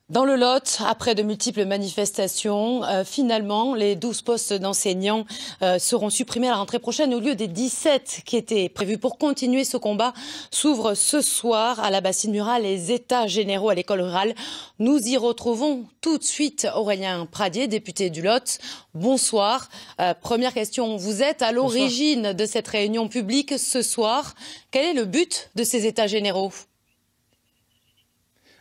Dans le Lot, après de multiples manifestations, finalement, les 12 postes d'enseignants seront supprimés à la rentrée prochaine au lieu des 17 qui étaient prévus. Pour continuer ce combat, s'ouvrent ce soir à la Bassine Murale les états généraux à l'école rurale. Nous y retrouvons tout de suite Aurélien Pradier, député du Lot. Bonsoir. Première question, vous êtes à l'origine de cette réunion publique ce soir. Quel est le but de ces états généraux ?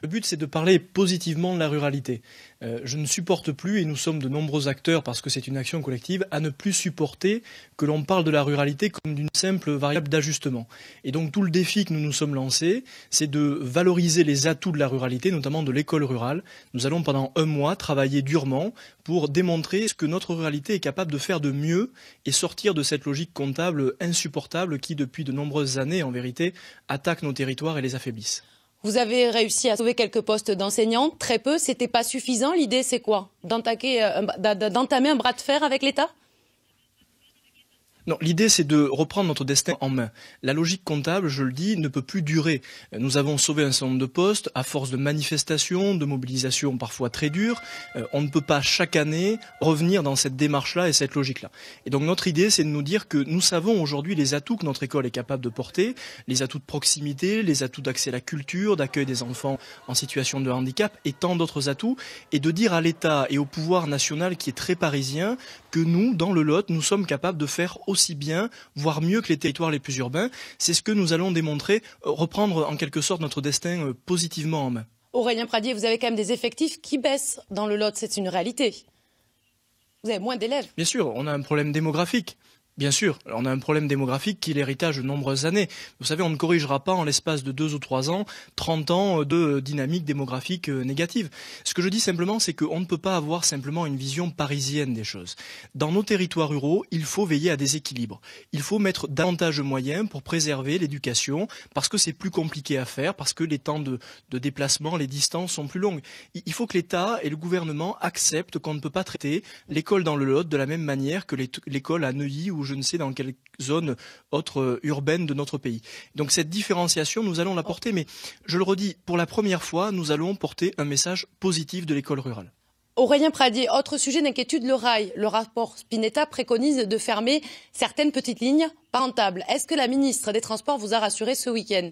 Le but, c'est de parler positivement de la ruralité. Je ne supporte plus, et nous sommes de nombreux acteurs, parce que c'est une action collective, à ne plus supporter que l'on parle de la ruralité comme d'une simple variable d'ajustement. Et donc tout le défi que nous nous sommes lancés, c'est de valoriser les atouts de la ruralité, notamment de l'école rurale. Nous allons pendant un mois travailler durement pour démontrer ce que notre ruralité est capable de faire de mieux et sortir de cette logique comptable insupportable qui, depuis de nombreuses années, en vérité, attaque nos territoires et les affaiblisse. Vous avez réussi à sauver quelques postes d'enseignants, très peu, c'était pas suffisant. L'idée, c'est quoi ? D'entamer un bras de fer avec l'État ? Non, l'idée c'est de reprendre notre destin en main. La logique comptable, je le dis, ne peut plus durer. Nous avons sauvé un certain nombre de postes à force de manifestations, de mobilisations parfois très dures. On ne peut pas chaque année revenir dans cette démarche-là et cette logique-là. Et donc notre idée c'est de nous dire que nous savons aujourd'hui les atouts que notre école est capable de porter, les atouts de proximité, les atouts d'accès à la culture, d'accueil des enfants en situation de handicap et tant d'autres atouts, et de dire à l'État et au pouvoir national qui est très parisien que nous, dans le Lot, nous sommes capables de faire aussi bien, voire mieux que les territoires les plus urbains. C'est ce que nous allons démontrer, reprendre en quelque sorte notre destin positivement en main. Aurélien Pradier, vous avez quand même des effectifs qui baissent dans le Lot, c'est une réalité. Vous avez moins d'élèves. Bien sûr, on a un problème démographique. Bien sûr, on a un problème démographique qui est l'héritage de nombreuses années. Vous savez, on ne corrigera pas en l'espace de 2 ou 3 ans, 30 ans de dynamique démographique négative. Ce que je dis simplement, c'est qu'on ne peut pas avoir simplement une vision parisienne des choses. Dans nos territoires ruraux, il faut veiller à des équilibres. Il faut mettre davantage de moyens pour préserver l'éducation, parce que c'est plus compliqué à faire, parce que les temps de déplacement, les distances sont plus longues. Il faut que l'État et le gouvernement acceptent qu'on ne peut pas traiter l'école dans le Lot de la même manière que l'école à Neuilly ou je ne sais dans quelle zone autre urbaine de notre pays. Donc cette différenciation, nous allons la porter, mais je le redis, pour la première fois, nous allons porter un message positif de l'école rurale. Aurélien Pradier, autre sujet d'inquiétude, le rail. Le rapport Spinetta préconise de fermer certaines petites lignes pas rentables. Est-ce que la ministre des Transports vous a rassuré ce week-end ?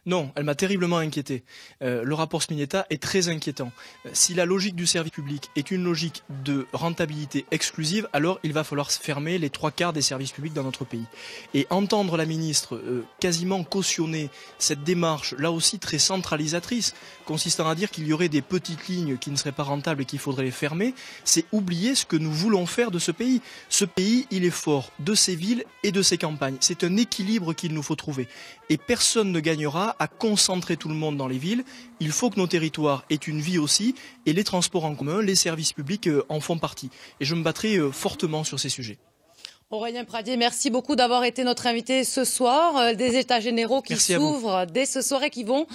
Non, elle m'a terriblement inquiété. Le rapport Spinetta est très inquiétant. Si la logique du service public est une logique de rentabilité exclusive, alors il va falloir fermer les 3/4 des services publics dans notre pays. Et entendre la ministre quasiment cautionner cette démarche, là aussi très centralisatrice, consistant à dire qu'il y aurait des petites lignes qui ne seraient pas rentables et qu'il faudrait les fermer, c'est oublier ce que nous voulons faire de ce pays. Ce pays, il est fort de ses villes et de ses campagnes. C'est un équilibre qu'il nous faut trouver. Et personne ne gagnera à concentrer tout le monde dans les villes. Il faut que nos territoires aient une vie aussi, et les transports en commun, les services publics en font partie. Et je me battrai fortement sur ces sujets. Aurélien Pradier, merci beaucoup d'avoir été notre invité ce soir. Des états généraux qui s'ouvrent dès ce soir et qui vont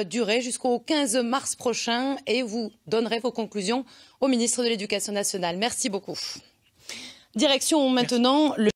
durer jusqu'au 15 mars prochain, et vous donnerez vos conclusions au ministre de l'Éducation nationale. Merci beaucoup. Direction maintenant le